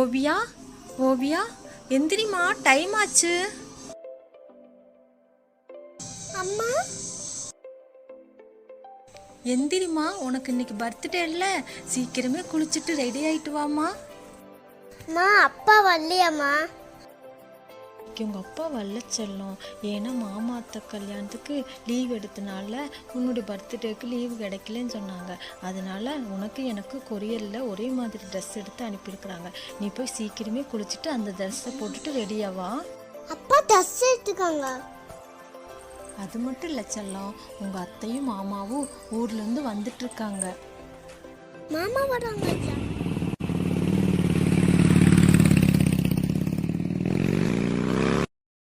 Oviya, Oviya எந்திரிமா, time ஆச்சு. அம்மா எந்திரிமா, உனக்கு இன்னைக்கு பர்த்டே இல்ல, சீக்கிரமே குளிச்சுட்டு ரெடி ஆயிட்டு வாமா. அப்பா வரலையாம்மா? உங்க அப்பா வரல செல்லம், ஏன்னா மாமா அத்தை கல்யாணத்துக்கு லீவ் எடுத்தனால உன்னுடைய பர்த்டேக்கு லீவு கிடைக்கலன்னு சொன்னாங்க. அதனால உனக்கு எனக்கு கொரியரில் ஒரே மாதிரி ட்ரெஸ் எடுத்து அனுப்பியிருக்கிறாங்க. நீ போய் சீக்கிரமே குளிச்சுட்டு அந்த ட்ரெஸ்ஸை போட்டுட்டு ரெடியாவா. அப்பா ட்ரெஸ் எடுத்துக்காங்க. அது மட்டும் இல்லை செல்லம், உங்க அத்தையும் மாமாவும் ஊர்ல இருந்து வந்துட்டு இருக்காங்க. மாமா வராங்க.